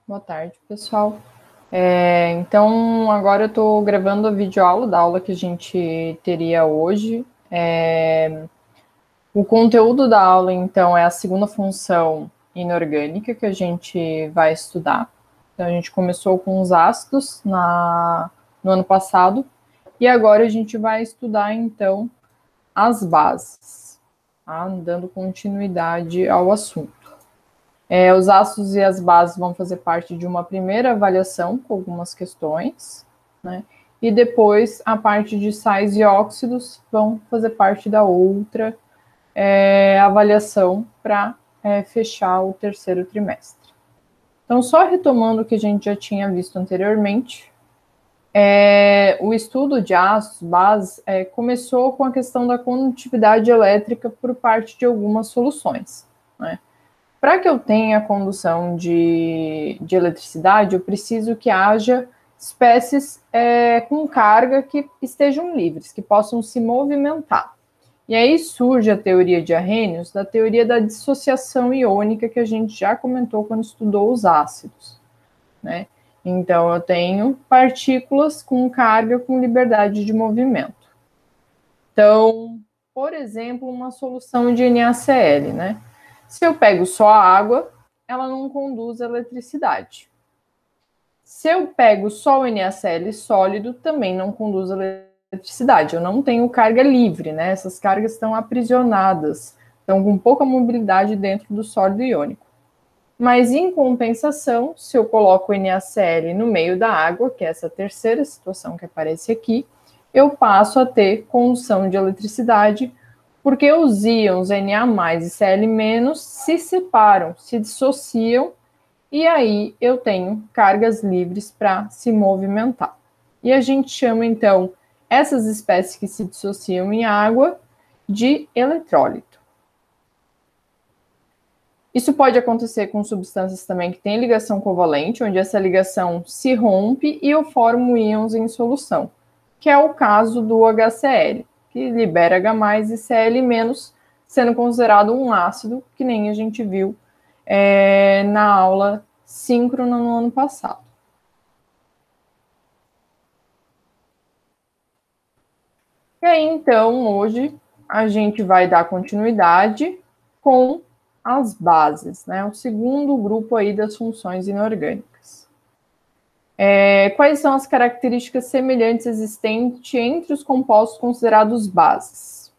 Boa tarde, pessoal. Então, agora eu estou gravando a videoaula da aula que a gente teria hoje. O conteúdo da aula, então, é a segunda função inorgânica que a gente vai estudar. Então, a gente começou com os ácidos no ano passado, e agora a gente vai estudar, então, as bases, tá? Dando continuidade ao assunto. Os ácidos e as bases vão fazer parte de uma primeira avaliação com algumas questões, né? E depois a parte de sais e óxidos vão fazer parte da outra avaliação para fechar o terceiro trimestre. Então, só retomando o que a gente já tinha visto anteriormente, o estudo de ácidos, bases, começou com a questão da condutividade elétrica por parte de algumas soluções, né? Para que eu tenha condução de eletricidade, eu preciso que haja espécies com carga que estejam livres, que possam se movimentar. E aí surge a teoria de Arrhenius, da teoria da dissociação iônica, que a gente já comentou quando estudou os ácidos, né? Então, eu tenho partículas com carga com liberdade de movimento. Então, por exemplo, uma solução de NaCl, né? Se eu pego só a água, ela não conduz eletricidade. Se eu pego só o NaCl sólido, também não conduz eletricidade. Eu não tenho carga livre, né? Essas cargas estão aprisionadas, estão com pouca mobilidade dentro do sólido iônico. Mas, em compensação, se eu coloco o NaCl no meio da água, que é essa terceira situação que aparece aqui, eu passo a ter condução de eletricidade, porque os íons Na+ e Cl- se separam, se dissociam, e aí eu tenho cargas livres para se movimentar. E a gente chama, então, essas espécies que se dissociam em água de eletrólito. Isso pode acontecer com substâncias também que têm ligação covalente, onde essa ligação se rompe e eu formo íons em solução, que é o caso do HCl, que libera H+ e Cl-, sendo considerado um ácido, que nem a gente viu na aula síncrona no ano passado. E aí, então, hoje a gente vai dar continuidade com as bases, né? O segundo grupo aí das funções inorgânicas. Quais são as características semelhantes existentes entre os compostos considerados bases?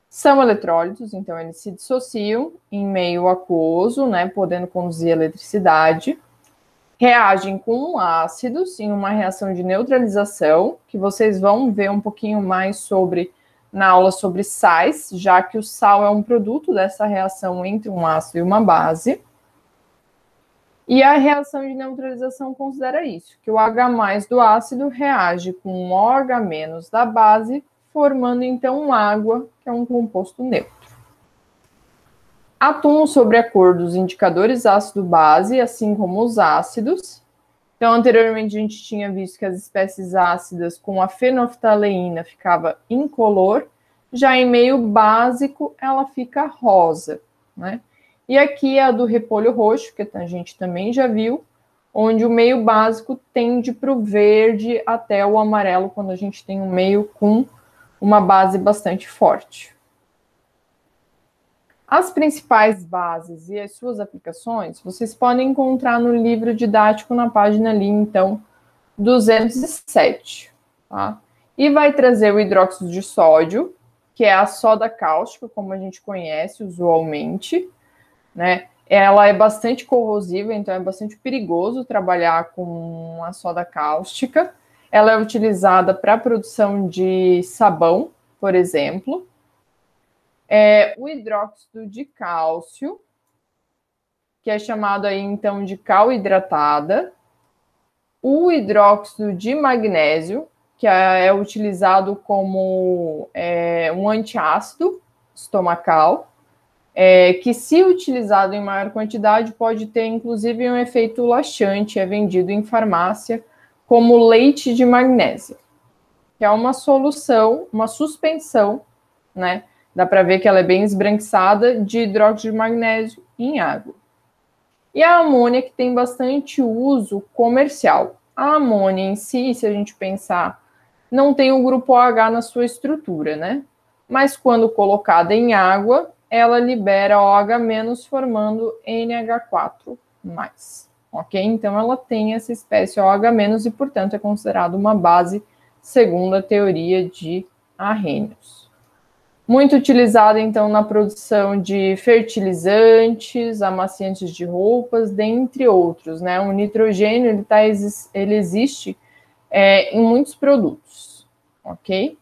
São eletrólitos, então eles se dissociam em meio aquoso, né, podendo conduzir eletricidade. Reagem com ácidos em uma reação de neutralização, que vocês vão ver um pouquinho mais sobre na aula sobre sais, já que o sal é um produto dessa reação entre um ácido e uma base. E a reação de neutralização considera isso, que o H+ do ácido reage com o OH- da base, formando então água, que é um composto neutro. Atuam sobre a cor dos indicadores ácido-base, assim como os ácidos. Então, anteriormente a gente tinha visto que as espécies ácidas com a fenolftaleína ficava incolor, já em meio básico ela fica rosa, né? E aqui é a do repolho roxo, que a gente também já viu, onde o meio básico tende para o verde até o amarelo, quando a gente tem um meio com uma base bastante forte. As principais bases e as suas aplicações, vocês podem encontrar no livro didático na página ali, então, 207, tá? E vai trazer o hidróxido de sódio, que é a soda cáustica, como a gente conhece usualmente, né? Ela é bastante corrosiva, então é bastante perigoso trabalhar com a soda cáustica. Ela é utilizada para a produção de sabão, por exemplo. O hidróxido de cálcio, que é chamado aí então de cal hidratada. O hidróxido de magnésio, que é utilizado como um antiácido estomacal, que se utilizado em maior quantidade pode ter inclusive um efeito laxante, é vendido em farmácia como leite de magnésio, que é uma solução, uma suspensão, né? Dá para ver que ela é bem esbranquiçada de hidróxido de magnésio em água. E a amônia que tem bastante uso comercial. A amônia em si, se a gente pensar, não tem o grupo OH na sua estrutura, né? Mas quando colocada em água, ela libera OH- formando NH4+. Ok? Então ela tem essa espécie OH- e, portanto, é considerada uma base segundo a teoria de Arrhenius. Muito utilizada, então, na produção de fertilizantes, amaciantes de roupas, dentre outros, né? O nitrogênio, ele existe em muitos produtos, ok?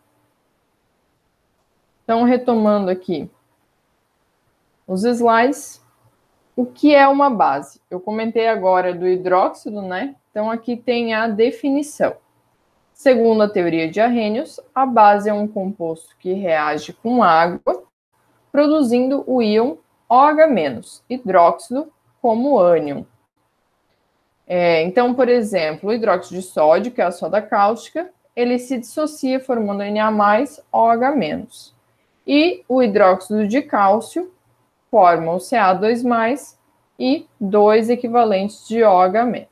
Então, retomando aqui os slides, o que é uma base? Eu comentei agora do hidróxido, né? Então, aqui tem a definição. Segundo a teoria de Arrhenius, a base é um composto que reage com água, produzindo o íon OH-, hidróxido, como ânion. Então, por exemplo, o hidróxido de sódio, que é a soda cáustica, ele se dissocia formando Na+, OH-. E o hidróxido de cálcio forma o Ca2+, e 2 equivalentes de OH-.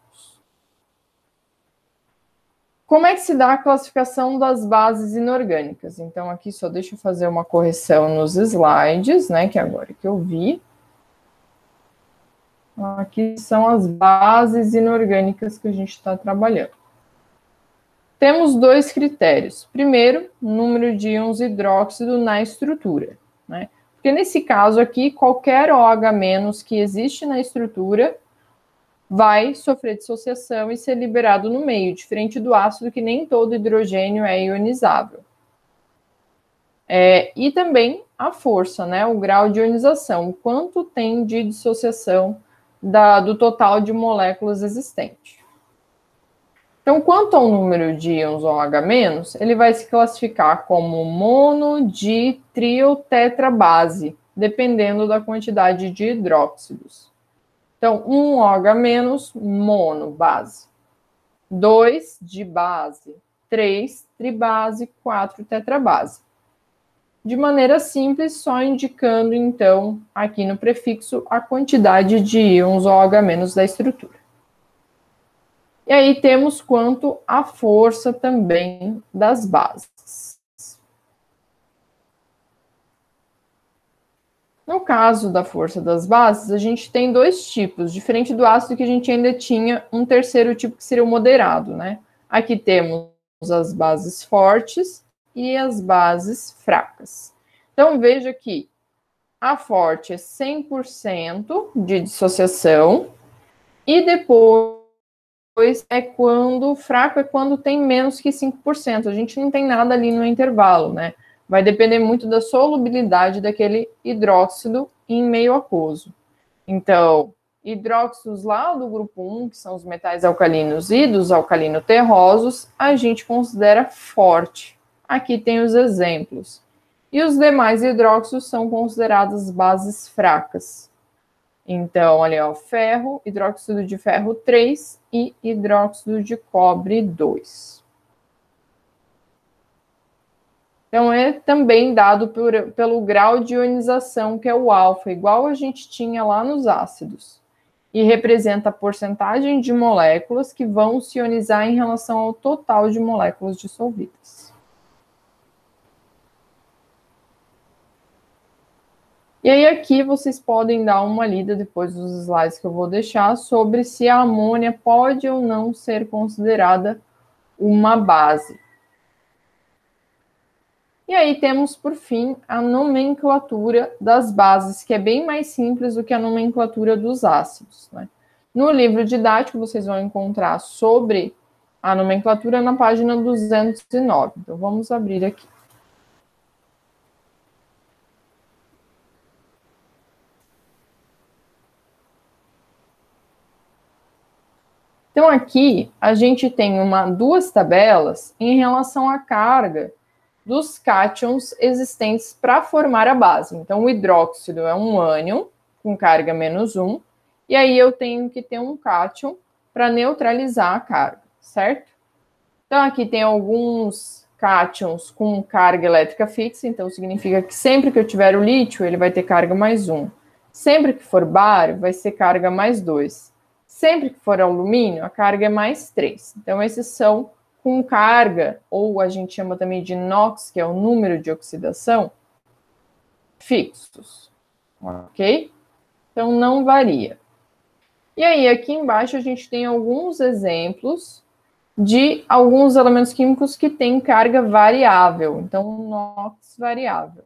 Como é que se dá a classificação das bases inorgânicas? Então, aqui só deixa eu fazer uma correção nos slides, né, que é agora que eu vi. Aqui são as bases inorgânicas que a gente está trabalhando. Temos dois critérios. Primeiro, número de íons hidróxido na estrutura, né? Porque nesse caso aqui, qualquer OH- que existe na estrutura vai sofrer dissociação e ser liberado no meio, diferente do ácido, que nem todo hidrogênio é ionizável. E também a força, né? O grau de ionização, quanto tem de dissociação do total de moléculas existente. Então, quanto ao número de íons OH-, ele vai se classificar como mono, di, tri ou tetrabase, dependendo da quantidade de hidróxidos. Então, 1 OH-, mono, base. 2, dibase. 3, tribase. 4, tetrabase. De maneira simples, só indicando, então, aqui no prefixo, a quantidade de íons OH- da estrutura. E aí temos quanto à força também das bases. No caso da força das bases, a gente tem dois tipos, diferente do ácido que a gente ainda tinha um terceiro tipo que seria o moderado, né? Aqui temos as bases fortes e as bases fracas. Então, veja que a forte é 100% de dissociação e depois fraco é quando tem menos que 5%. A gente não tem nada ali no intervalo, né? Vai depender muito da solubilidade daquele hidróxido em meio aquoso. Então, hidróxidos lá do grupo 1, que são os metais alcalinos e dos alcalino-terrosos, a gente considera forte. Aqui tem os exemplos. E os demais hidróxidos são considerados bases fracas. Então, ali, ó, ferro, hidróxido de ferro 3 e hidróxido de cobre 2. Então, é também dado pelo grau de ionização, que é o alfa, igual a gente tinha lá nos ácidos. E representa a porcentagem de moléculas que vão se ionizar em relação ao total de moléculas dissolvidas. E aí aqui vocês podem dar uma lida depois dos slides que eu vou deixar sobre se a amônia pode ou não ser considerada uma base. E aí temos, por fim, a nomenclatura das bases, que é bem mais simples do que a nomenclatura dos ácidos, né? No livro didático, vocês vão encontrar sobre a nomenclatura na página 209. Então, vamos abrir aqui. Então, aqui, a gente tem duas tabelas em relação à carga dos cátions existentes para formar a base. Então, o hidróxido é um ânion com carga -1, e aí eu tenho que ter um cátion para neutralizar a carga, certo? Então, aqui tem alguns cátions com carga elétrica fixa, então significa que sempre que eu tiver o lítio, ele vai ter carga +1. Sempre que for bário, vai ser carga mais 2. Sempre que for alumínio, a carga é mais 3. Então, esses são com carga, ou a gente chama também de NOx, que é o número de oxidação, fixos. Ok? Então, não varia. E aí, aqui embaixo, a gente tem alguns exemplos de alguns elementos químicos que têm carga variável. Então, NOx variável.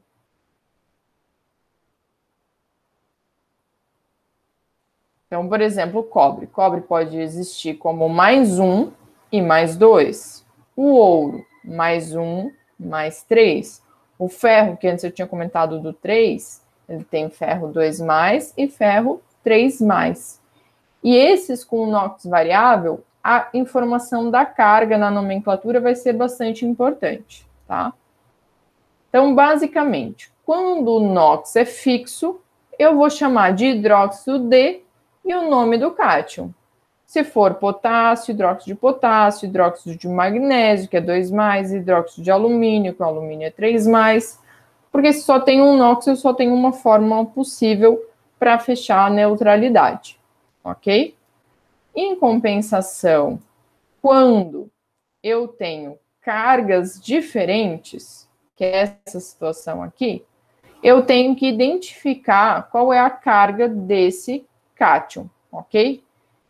Então, por exemplo, o cobre. Cobre pode existir como mais 1 e mais 2. O ouro, mais 1, mais 3. O ferro, que antes eu tinha comentado do 3, ele tem ferro 2 mais e ferro 3 mais. E esses com NOx variável, a informação da carga na nomenclatura vai ser bastante importante, tá? Então, basicamente, quando o NOx é fixo, eu vou chamar de hidróxido de e o nome do cátion. Se for potássio, hidróxido de magnésio, que é 2 mais, hidróxido de alumínio, que o alumínio é 3 mais, porque se só tem um NOx, eu só tenho uma fórmula possível para fechar a neutralidade, ok? Em compensação, quando eu tenho cargas diferentes, que é essa situação aqui, eu tenho que identificar qual é a carga desse cátion, ok?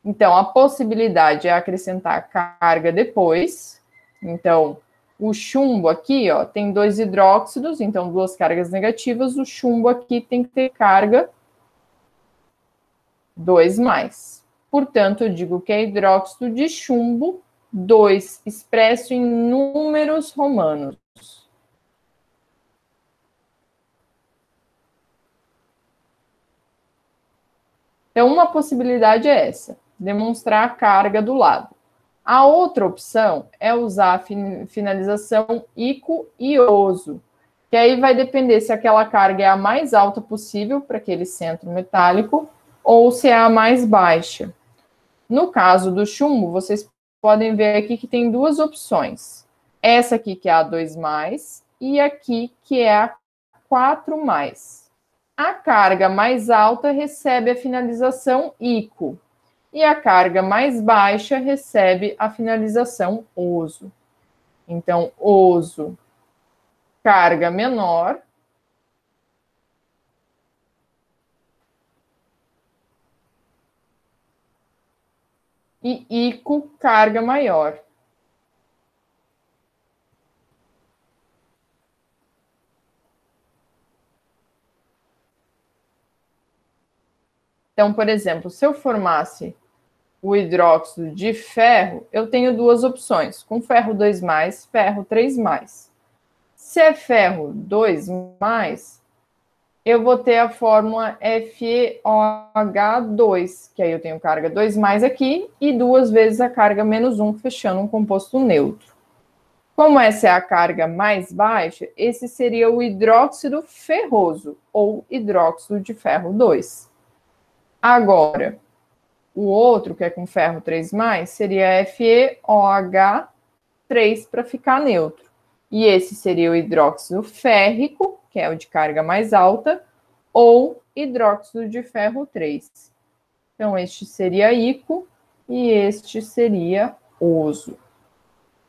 Então, a possibilidade é acrescentar carga depois. Então, o chumbo aqui, ó, tem 2 hidróxidos, então 2 cargas negativas. O chumbo aqui tem que ter carga 2 mais. Portanto, eu digo que é hidróxido de chumbo 2, expresso em números romanos. Então, uma possibilidade é essa, demonstrar a carga do lado. A outra opção é usar a finalização ico-ioso, que aí vai depender se aquela carga é a mais alta possível para aquele centro metálico ou se é a mais baixa. No caso do chumbo, vocês podem ver aqui que tem duas opções. Essa aqui que é a 2+, e aqui que é a 4+. A carga mais alta recebe a finalização ICO e a carga mais baixa recebe a finalização OSO. Então, OSO, carga menor, e ICO, carga maior. Então, por exemplo, se eu formasse o hidróxido de ferro, eu tenho duas opções, com ferro 2+, ferro 3+. Se é ferro 2+, eu vou ter a fórmula FeOH2, que aí eu tenho carga 2+ aqui e 2 vezes a carga -1, fechando um composto neutro. Como essa é a carga mais baixa, esse seria o hidróxido ferroso, ou hidróxido de ferro 2. Agora, o outro, que é com ferro 3+, seria FeOH3 para ficar neutro. E esse seria o hidróxido férrico, que é o de carga mais alta, ou hidróxido de ferro 3. Então, este seria ICO e este seria OSO.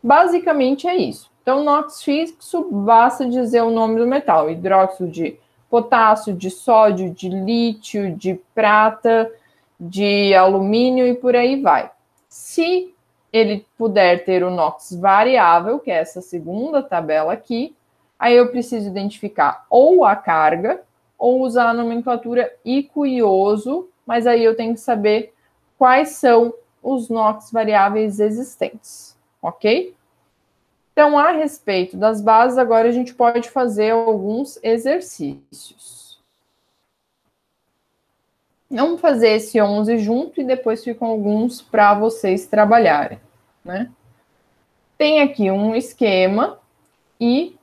Basicamente é isso. Então, NOx fixo, basta dizer o nome do metal. Hidróxido de potássio, de sódio, de lítio, de prata, de alumínio e por aí vai. Se ele puder ter o NOx variável, que é essa segunda tabela aqui, aí eu preciso identificar ou a carga ou usar a nomenclatura ICO-ioso, mas aí eu tenho que saber quais são os NOx variáveis existentes, ok? Então, a respeito das bases, agora a gente pode fazer alguns exercícios. Vamos fazer esse 11 junto e depois ficam alguns para vocês trabalharem, né? Tem aqui um esquema e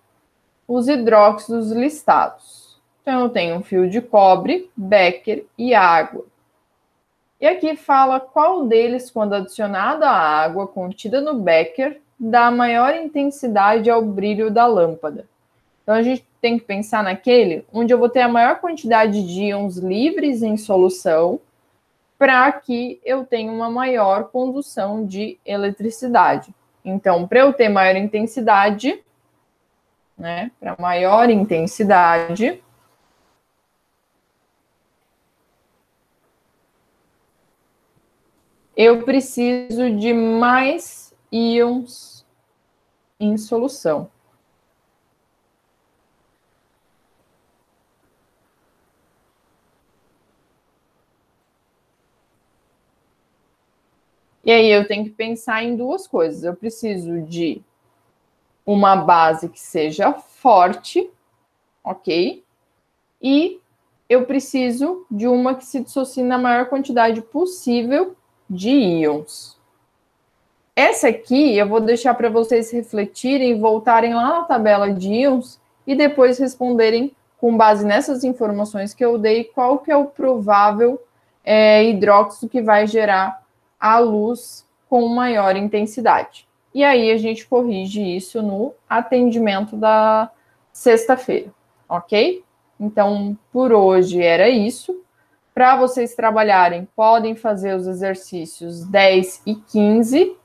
os hidróxidos listados. Então, eu tenho um fio de cobre, Becker e água. E aqui fala qual deles, quando adicionado à água contida no Becker, dá maior intensidade ao brilho da lâmpada. Então, a gente tem que pensar naquele onde eu vou ter a maior quantidade de íons livres em solução para que eu tenha uma maior condução de eletricidade. Então, para eu ter maior intensidade, né, para maior intensidade, eu preciso de mais íons em solução. E aí eu tenho que pensar em duas coisas. Eu preciso de uma base que seja forte, ok? E eu preciso de uma que se dissocie na maior quantidade possível de íons. Essa aqui eu vou deixar para vocês refletirem, voltarem lá na tabela de íons e depois responderem, com base nessas informações que eu dei, qual que é o provável hidróxido que vai gerar a luz com maior intensidade. E aí a gente corrige isso no atendimento da sexta-feira, ok? Então, por hoje era isso. Para vocês trabalharem, podem fazer os exercícios 10 e 15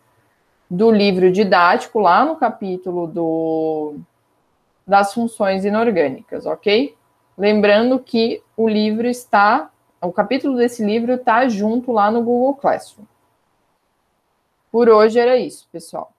do livro didático, lá no capítulo das funções inorgânicas, ok? Lembrando que o capítulo desse livro está junto lá no Google Classroom. Por hoje era isso, pessoal.